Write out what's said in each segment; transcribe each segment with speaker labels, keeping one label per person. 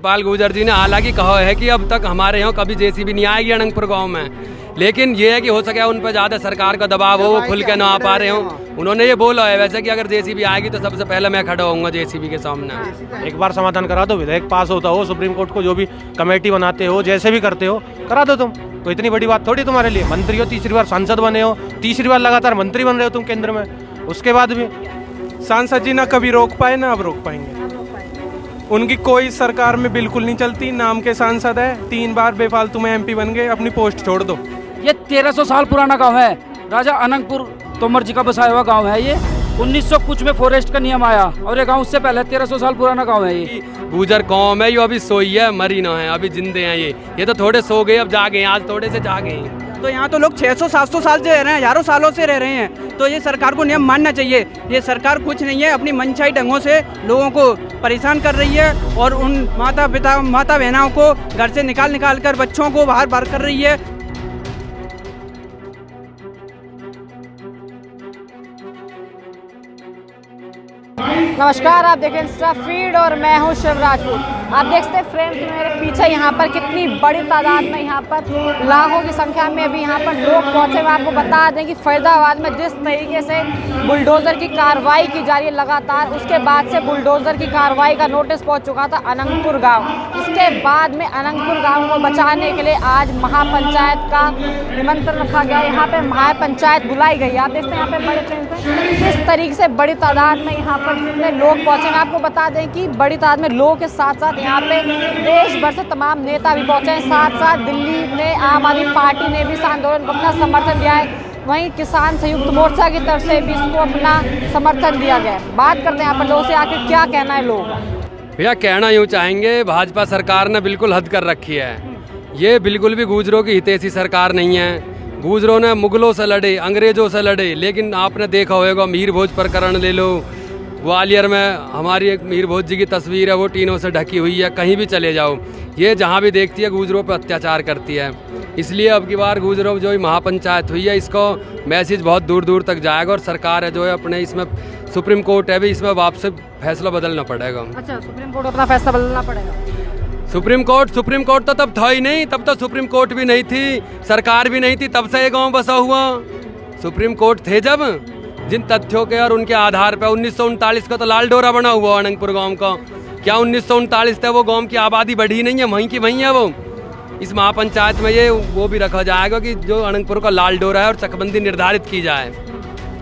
Speaker 1: पाल गुर्जर जी ने हालांकि कहा है कि अब तक हमारे यहाँ कभी जेसीबी नहीं आएगी अनंतपुर गांव में, लेकिन ये है कि हो सके उन पर ज़्यादा सरकार का दबाव हो, वो खुल के ना आ पा रहे हो। उन्होंने ये बोला है वैसे कि अगर जेसीबी आएगी तो सबसे पहले मैं खड़ा होऊंगा जेसीबी के सामने।
Speaker 2: एक बार समाधान करा दो, विधेयक पास होता हो, सुप्रीम कोर्ट को जो भी कमेटी बनाते हो, जैसे भी करते हो करा दो तुम। कोई इतनी बड़ी बात थोड़ी तुम्हारे लिए। मंत्री हो, तीसरी बार सांसद बने हो, तीसरी बार लगातार मंत्री बन रहे हो तुम केंद्र में, उसके बाद भी
Speaker 3: सांसद जी ना कभी रोक पाए ना अब रोक पाएंगे। उनकी कोई सरकार में बिल्कुल नहीं चलती, नाम के सांसद है, 3 बार बेफालतू में एमपी बन गए, अपनी पोस्ट छोड़ दो।
Speaker 4: ये 1300 साल पुराना गांव है, राजा अनंतपुर तोमर जी का बसाया हुआ गांव है। ये 1900 कुछ में फॉरेस्ट का नियम आया और ये गांव उससे पहले 1300 साल पुराना गांव है। ये
Speaker 1: गुर्जर कौम है, ये अभी सोई है, मरी ना है, अभी जिंदे हैं। ये तो थोड़े सो गए, अब जागे, आज थोड़े से जागे हैं।
Speaker 5: तो यहाँ तो लोग 600-700 साल से रह रहे हैं, हजारों सालों से रह रहे हैं। तो ये सरकार को नियम मानना चाहिए। ये सरकार कुछ नहीं है, अपनी मनचाही ढंगों से लोगों को परेशान कर रही है और उन माता बहनों को घर से निकाल कर बच्चों को बाहर कर रही है।
Speaker 6: नमस्कार, आप देखें इंस्टा फीड और मैं हूं शिव राजपूत। आप देख सकते हैं फ्रेंड्स मेरे पीछे यहाँ पर कितनी बड़ी तादाद में यहाँ पर लाखों की संख्या में अभी यहाँ पर लोग पहुँचे। मैं आपको बता दें कि फरीदाबाद में जिस तरीके से बुलडोज़र की कार्रवाई की जा रही है लगातार, उसके बाद से बुलडोज़र की कार्रवाई का नोटिस पहुँच चुका था अनंतपुर गाँव। इसके बाद में अनंतपुर गाँव को बचाने के लिए आज महापंचायत का निमंत्रण रखा गया। यहाँ पर महापंचायत बुलाई गई। आप देखते हैं यहाँ पर बड़े फ्रेंड्स हैं किस तरीके से बड़ी तादाद में यहाँ पर जितने लोग पहुँचे। मैं आपको बता दें कि बड़ी तादाद में लोगों के साथ साथ यहाँ पे देश भर से तमाम नेता भी पहुँचे हैं। साथ साथ दिल्ली में आम आदमी पार्टी ने भी इस आंदोलन को अपना समर्थन दिया है। वहीं किसान संयुक्त मोर्चा की तरफ से भी इसको अपना समर्थन दिया गया है। बात करते हैं यहाँ पर लोगों से, आखिर क्या कहना है लोगों का।
Speaker 1: भैया कहना यूँ चाहेंगे, भाजपा सरकार ने बिल्कुल हद कर रखी है। ये बिल्कुल भी गुर्जरों की हितैषी सरकार नहीं है। गुर्जरों ने मुगलों से लड़े, अंग्रेजों से लड़े, लेकिन आपने देखा होगा मीर भोज प्रकरण ले लो, ग्वालियर में हमारी एक मीर भोज जी की तस्वीर है, वो टीनों से ढकी हुई है। कहीं भी चले जाओ, ये जहाँ भी देखती है गुर्जरों पर अत्याचार करती है। इसलिए अब की बार गुर्जरों जो महापंचायत हुई है, इसको मैसेज बहुत दूर दूर तक जाएगा और सरकार है जो है अपने, इसमें सुप्रीम कोर्ट है भी, इसमें वापस फैसला बदलना पड़ेगा।
Speaker 6: अच्छा, सुप्रीम कोर्ट अपना फैसला बदलना पड़ेगा।
Speaker 1: सुप्रीम कोर्ट तो तब था ही नहीं, तब तो सुप्रीम कोर्ट भी नहीं थी, सरकार भी नहीं थी, तब से ये गाँव बसा हुआ। सुप्रीम कोर्ट थे जब, जिन तथ्यों के और उनके आधार पर 1939 का तो लाल डोरा बना हुआ अनंतपुर गांव का। क्या 1939 तक वो गांव की आबादी बढ़ी नहीं है? वहीं की वहीं है वो। इस महापंचायत में ये वो भी रखा जाएगा कि जो अनंतपुर का लाल डोरा है और चकबंदी निर्धारित की जाए।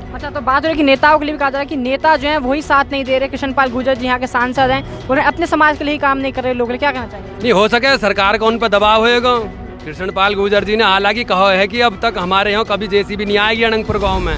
Speaker 6: अच्छा, तो बात हो रही है कि नेताओं के लिए भी कहा जा रहा है कि नेता जो हैं वही साथ नहीं दे रहे। कृष्णपाल गुर्जर जी यहाँ के सांसद हैं, उन्हें अपने समाज के लिए काम नहीं कर रहे। लोग क्या कहना चाहिए?
Speaker 1: नहीं हो सके सरकार का उन पर दबाव होएगा। कृष्णपाल गुर्जर जी ने हालांकि कहा है कि अब तक हमारे यहाँ कभी जेसीबी नहीं आएगी अनंतपुर गाँव में,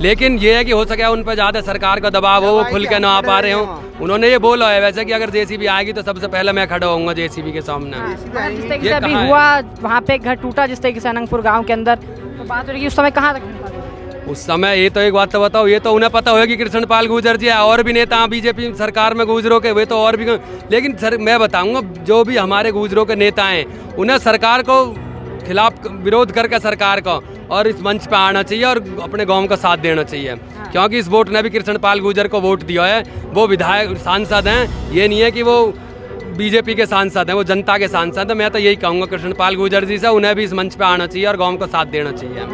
Speaker 1: लेकिन ये है कि हो सके उन पर ज़्यादा सरकार का दबाव हो, वो खुल के ना आ पा रहे हो। उन्होंने ये बोला है वैसे कि अगर जेसीबी आएगी तो सबसे पहले मैं खड़ा होऊंगा जेसीबी के सामने।
Speaker 6: जिस तरीके से अभी हुआ, वहाँ पे घर टूटा जिस तरीके से अनंतपुर गाँव के अंदर, तो बात हो रही है उस समय कहाँ तक?
Speaker 1: उस समय ये तो एक बात तो बताओ, ये तो उन्हें पता होगा कि कृष्णपाल गुर्जर जी है, और भी नेता बीजेपी सरकार में गुर्जरों के, वे तो और भी। लेकिन सर मैं बताऊंगा, जो भी हमारे गुर्जरों के नेता हैं, उन्हें सरकार को खिलाफ विरोध करके सरकार का और इस मंच पे आना चाहिए और अपने गांव का साथ देना चाहिए। क्योंकि इस वोट ने भी कृष्णपाल गुर्जर को वोट दिया है। वो विधायक सांसद हैं, ये नहीं है कि वो बीजेपी के सांसद हैं, वो जनता के सांसद हैं। मैं तो यही कहूँगा कृष्णपाल गुर्जर जी से, उन्हें भी इस मंच पे आना चाहिए और गांव का साथ देना चाहिए।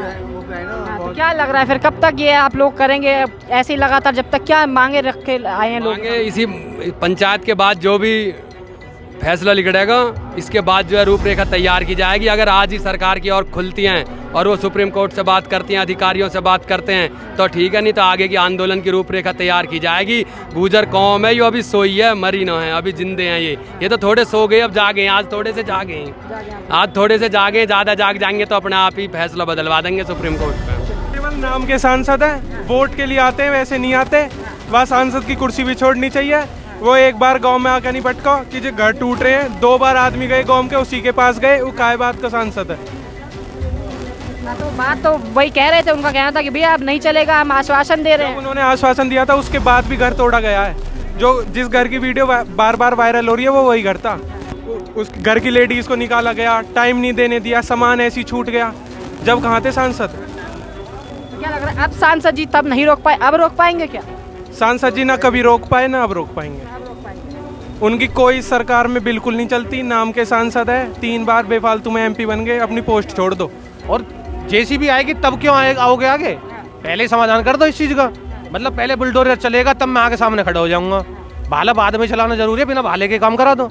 Speaker 6: तो क्या लग रहा है फिर कब तक ये आप लोग करेंगे ऐसे ही लगातार, जब तक क्या मांगे रख के आए हैं लोग?
Speaker 1: इसी पंचायत के बाद जो भी फैसला लिखड़ेगा, इसके बाद जो है रूपरेखा तैयार की जाएगी। अगर आज ही सरकार की ओर खुलती हैं और वो सुप्रीम कोर्ट से बात करती हैं, अधिकारियों से बात करते हैं, तो ठीक है, नहीं तो आगे की आंदोलन की रूपरेखा तैयार की जाएगी। गुर्जर कौम है, ये अभी सोई है, मरी ना है, अभी जिंदे हैं। ये तो थोड़े सो गए, अब जागे, आज थोड़े से जागे, आज थोड़े से जागे, ज़्यादा जाग जाएंगे तो अपने आप ही फैसला बदलवा देंगे सुप्रीम कोर्ट पर।
Speaker 3: केवल नाम के सांसद हैं, वोट के लिए आते हैं, वैसे नहीं आते। वह सांसद की कुर्सी भी छोड़नी चाहिए। वो एक बार गांव में आकर नहीं पटका कि जो घर टूट रहे हैं, 2 बार आदमी गए गांव के, उसी के पास गए, वो काय बात का सांसद है।
Speaker 6: तो बात तो वही कह रहे थे, उनका कहना था कि भैया अब नहीं चलेगा, हम आश्वासन दे रहे हैं।
Speaker 3: उन्होंने आश्वासन दिया था, उसके बाद भी घर तोड़ा गया है। जो जिस घर की वीडियो बार बार वायरल हो रही है वो वही घर था। उस घर की लेडीज को निकाला गया, टाइम नहीं देने दिया, सामान ऐसी छूट गया। जब कहाँ थे सांसद?
Speaker 6: तो क्या लग रहा है अब सांसद जी तब नहीं रोक पाए, अब रोक पाएंगे क्या?
Speaker 3: सांसद जी ना कभी रोक पाए ना अब रोक पाएंगे। उनकी कोई सरकार में बिल्कुल नहीं चलती, नाम के सांसद है, 3 बार बेफालतू में MP बन गए, अपनी पोस्ट छोड़ दो।
Speaker 2: और जेसीबी आएगी तब क्यों आओगे आगे? पहले ही समाधान कर दो इस चीज़ का। मतलब पहले बुलडोजर चलेगा तब मैं आगे सामने खड़ा हो जाऊंगा। भाला बाद में चलाना जरूरी है, बिना भाले के काम करा दो।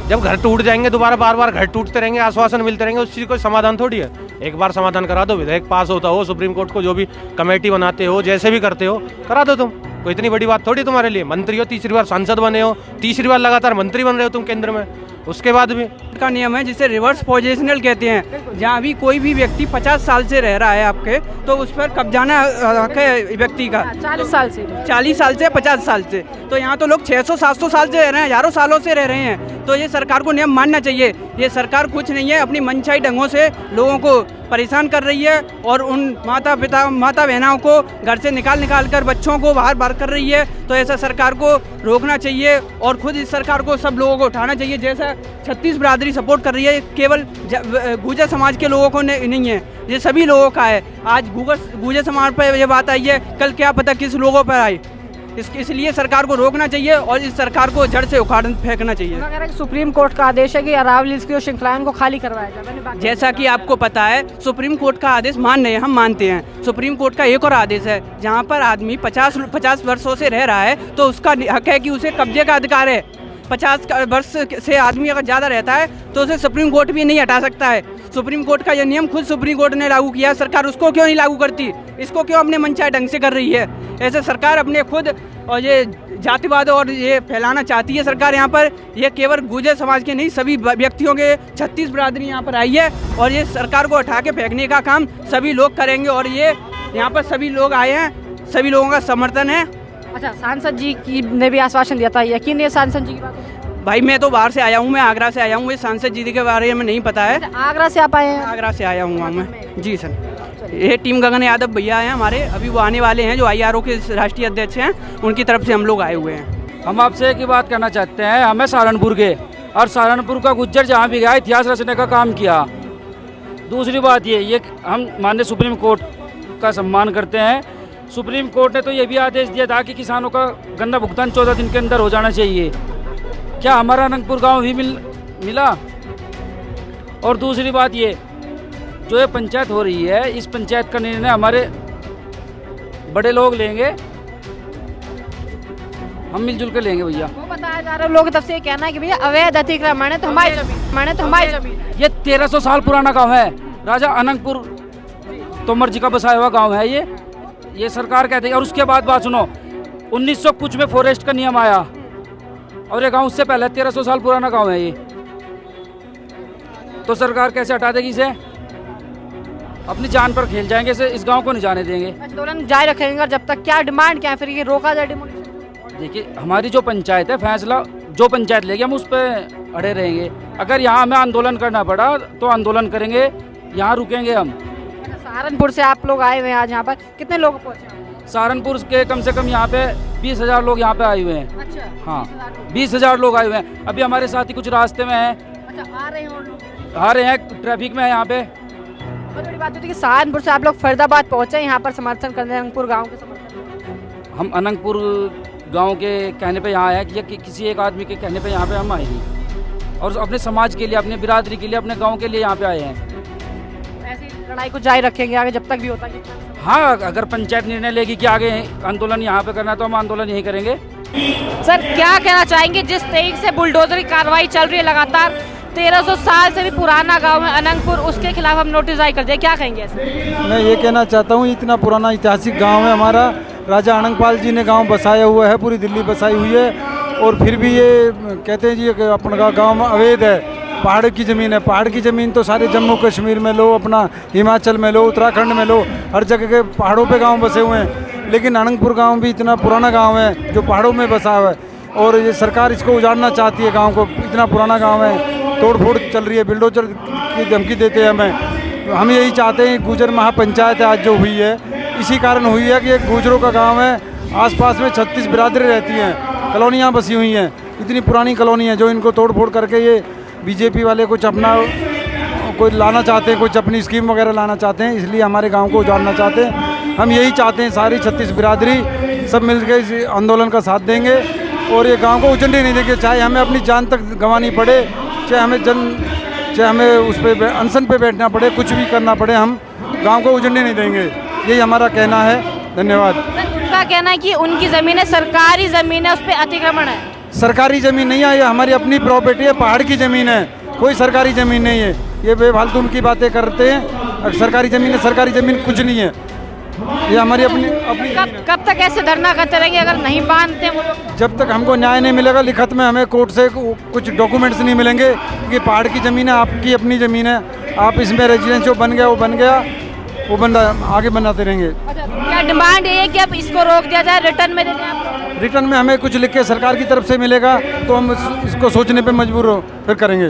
Speaker 2: जब घर टूट जाएंगे दोबारा बार बार घर टूटते रहेंगे, आश्वासन मिलते रहेंगे, उस चीज़ को समाधान थोड़ी है। एक बार समाधान करा दो, विधेयक पास होता हो, सुप्रीम कोर्ट को जो भी कमेटी बनाते हो, जैसे भी करते हो करा दो तुम। कोई इतनी बड़ी बात थोड़ी तुम्हारे लिए। मंत्री हो, तीसरी बार सांसद बने हो, तीसरी बार लगातार मंत्री बन रहे हो तुम केंद्र में, उसके बाद भी
Speaker 5: का नियम है जिसे रिवर्स पोजिशनल कहते हैं। जहाँ भी कोई भी व्यक्ति 50 साल से रह रहा है आपके, तो उस पर कब्जाना हक है व्यक्ति का।
Speaker 6: 40 साल से
Speaker 5: 40 साल से 50 साल से। तो यहाँ तो लोग 600-700 साल से रह रहे हैं, हजारों सालों से रह रहे हैं। तो ये सरकार को नियम मानना चाहिए। ये सरकार कुछ नहीं है, अपनी मनचाही ढंगों से लोगों को परेशान कर रही है और उन माता बहनों को घर से निकाल कर बच्चों को बाहर कर रही है। तो ऐसा सरकार को रोकना चाहिए और खुद इस सरकार को सब लोगों को उठाना चाहिए। जैसा 36 बिरादरी सपोर्ट कर रही है, केवल गुर्जर समाज के लोगों को नहीं है, ये सभी लोगों का है। आज गुर्जर समाज पर ये बात आई है, कल क्या पता किस लोगों पर आए। इसलिए सरकार को रोकना चाहिए और इस सरकार को जड़ से उखाड़ फेंकना चाहिए।
Speaker 6: सुप्रीम कोर्ट का आदेश है कि अरावली की श्रृंखलाएं को खाली करवाया जाए।
Speaker 5: जैसा कि आपको पता है, सुप्रीम कोर्ट का आदेश मान रहे हैं, हम मानते हैं। सुप्रीम कोर्ट का एक और आदेश है, जहां पर आदमी 50 वर्षों से रह रहा है तो उसका हक है कि उसे कब्जे का अधिकार है। 50 वर्ष से आदमी अगर ज़्यादा रहता है तो उसे सुप्रीम कोर्ट भी नहीं हटा सकता है। सुप्रीम कोर्ट का यह नियम खुद सुप्रीम कोर्ट ने लागू किया, सरकार उसको क्यों नहीं लागू करती? इसको क्यों अपने मनचाहे ढंग से कर रही है? ऐसे सरकार अपने खुद और ये जातिवाद और ये फैलाना चाहती है सरकार यहाँ पर। ये केवल गुर्जर समाज के नहीं, सभी व्यक्तियों के 36 बिरादरी यहाँ पर आई है और ये सरकार को उठा के फेंकने का काम सभी लोग करेंगे। और ये यहाँ पर सभी लोग आए हैं, सभी लोगों का समर्थन है।
Speaker 6: अच्छा, सांसद जी की ने भी आश्वासन दिया था, यकीन है सांसद जी की बात?
Speaker 5: भाई मैं तो बाहर से आया हूँ, मैं आगरा से आया हूँ, ये सांसद जी के बारे में नहीं पता है।
Speaker 6: आगरा से आप आए हैं?
Speaker 5: आगरा से आया हूँ मैं जी सर। ये टीम गगन यादव भैया हैं हमारे, अभी वो आने वाले हैं, जो IRO के राष्ट्रीय अध्यक्ष हैं, उनकी तरफ से हम लोग आए हुए हैं।
Speaker 4: हम आपसे एक ही बात कहना चाहते हैं, हमें सहारनपुर के और सहारनपुर का गुज्जर जहाँ भी गया इतिहास रचने का काम किया। दूसरी बात ये हम माननीय सुप्रीम कोर्ट का सम्मान करते हैं। सुप्रीम कोर्ट ने तो ये भी आदेश दिया था कि किसानों का गन्ना भुगतान 14 दिन के अंदर हो जाना चाहिए। क्या हमारा अनंतपुर गांव भी मिला? और दूसरी बात ये, जो ये पंचायत हो रही है, इस पंचायत का निर्णय हमारे बड़े लोग लेंगे, हम मिलजुल कर लेंगे भैया।
Speaker 6: वो बताया जा रहा है, लोगों की तरफ से ये कहना है कि भैया अवैध अतिक्रमण है तो हमारी जमीन।
Speaker 4: ये 1300 साल पुराना गांव है, राजा अनंतपुर तोमर जी का बसाया हुआ गांव है ये सरकार कहती है। और उसके बाद बात सुनो, 1900 कुछ में फॉरेस्ट का नियम आया और ये गांव उससे पहले 1300 साल पुराना गांव है ये। तो सरकार कैसे हटा देगी इसे? अपनी जान पर खेल जाएंगे, इस गांव को नहीं जाने देंगे।
Speaker 6: आंदोलन जारी रखेंगे जब तक। क्या डिमांड क्या है फिर, ये रोका जाए डिमोलिशन?
Speaker 4: देखिए, हमारी जो पंचायत है, फैसला जो पंचायत लेगी हम उस पर अड़े रहेंगे। अगर यहाँ हमें आंदोलन करना पड़ा तो आंदोलन करेंगे, यहाँ रुकेंगे हम।
Speaker 6: सहारनपुर से आप लोग आए हुए हैं आज यहाँ पर, कितने लोग पहुँचे?
Speaker 4: सहारनपुर के कम से कम यहाँ पे 20,000 लोग यहाँ पे आए हुए हैं।
Speaker 6: अच्छा,
Speaker 4: हाँ 20,000 लोग आए हुए हैं। अभी हमारे साथी कुछ रास्ते में हैं।
Speaker 6: अच्छा,
Speaker 4: आ रहे हैं, ट्रैफिक में है यहाँ पे।
Speaker 6: बहुत बड़ी बात होती है कि सहारनपुर से आप लोग फरीदाबाद पहुँचे यहाँ पर समर्थन करने, अनंतपुर गाँव के समर्थन।
Speaker 4: हम अनंतपुर गांव के कहने पे यहाँ आए हैं कि किसी एक आदमी के कहने पे यहाँ पे हम आए नहीं, और अपने समाज के लिए, अपने बिरादरी के लिए, अपने गांव के लिए यहाँ पे आए हैं।
Speaker 6: ऐसी लड़ाई को जारी रखेंगे आगे जब तक भी होता है?
Speaker 4: हाँ, अगर पंचायत निर्णय लेगी कि आगे आंदोलन यहाँ पे करना है तो हम आंदोलन यही करेंगे।
Speaker 6: सर, क्या कहना चाहेंगे, जिस तरीके से बुलडोजर की कार्रवाई चल रही है लगातार, 1300 साल से भी पुराना गांव है अनंतपुर, उसके खिलाफ हम नोटिस जारी कर दिया, क्या कहेंगे?
Speaker 7: मैं ये कहना चाहता हूँ, इतना पुराना ऐतिहासिक गांव है हमारा, राजा अनंगपाल जी ने गांव बसाया हुआ है, पूरी दिल्ली बसाई हुई है, और फिर भी ये कहते हैं जी कि अपना गांव में अवैध है। पहाड़ की ज़मीन है, पहाड़ की ज़मीन तो सारे जम्मू कश्मीर में लो, अपना हिमाचल में लो, उत्तराखंड में लो, हर जगह के पहाड़ों पे गांव बसे हुए हैं। लेकिन अनंतपुर गांव भी इतना पुराना गांव है जो पहाड़ों में बसा हुआ है, और ये सरकार इसको उजाड़ना चाहती है गांव को। इतना पुराना गांव है, तोड़ फोड़ चल रही है, बिल्डोजर की धमकी देते हैं हमें। हम यही चाहते हैं, गुर्जर महापंचायत आज जो हुई है, इसी कारण हुई है कि एक गुर्जरों का गाँव है, आसपास में 36 बिरादरी रहती हैं, कॉलोनियाँ बसी हुई हैं, इतनी पुरानी कॉलोनी है, जो इनको तोड़ फोड़ करके ये बीजेपी वाले कुछ अपना कोई लाना चाहते हैं, कुछ अपनी स्कीम वगैरह लाना चाहते हैं, इसलिए हमारे गांव को उजाड़ना चाहते हैं। हम यही चाहते हैं, सारी 36 बिरादरी सब मिलकर इस आंदोलन का साथ देंगे और ये गांव को उजड़ने नहीं देंगे, चाहे हमें अपनी जान तक गंवानी पड़े, चाहे हमें उस पर अनशन पे बैठना पड़े, कुछ भी करना पड़े, हम गांव को उजड़ने नहीं देंगे। यही हमारा कहना है। धन्यवाद।
Speaker 6: उनका कहना है कि उनकी ज़मीन है, सरकारी ज़मीन है, उस पर अतिक्रमण है।
Speaker 7: सरकारी ज़मीन नहीं है, ये हमारी अपनी प्रॉपर्टी है, पहाड़ की ज़मीन है, कोई सरकारी ज़मीन नहीं है। ये बेफालतू की बातें करते हैं। सरकारी ज़मीन है, सरकारी ज़मीन कुछ नहीं है, ये हमारी अपनी
Speaker 6: कब तक ऐसे धरना करते रहेंगे अगर नहीं बांधते वो लोग?
Speaker 7: जब तक हमको न्याय नहीं मिलेगा, लिखित में हमें कोर्ट से कुछ डॉक्यूमेंट्स नहीं मिलेंगे कि पहाड़ की ज़मीन है, आपकी अपनी ज़मीन है, आप इसमें रेजिडेंस जो बन गया वो बन गया, वो बंदा आगे बनाते रहेंगे।
Speaker 6: अच्छा, क्या डिमांड ये है कि अब इसको रोक दिया जाए, रिटर्न में दे दें आपको?
Speaker 7: रिटर्न में हमें कुछ लिख के सरकार की तरफ से मिलेगा तो हम इसको सोचने पे मजबूर हो फिर करेंगे।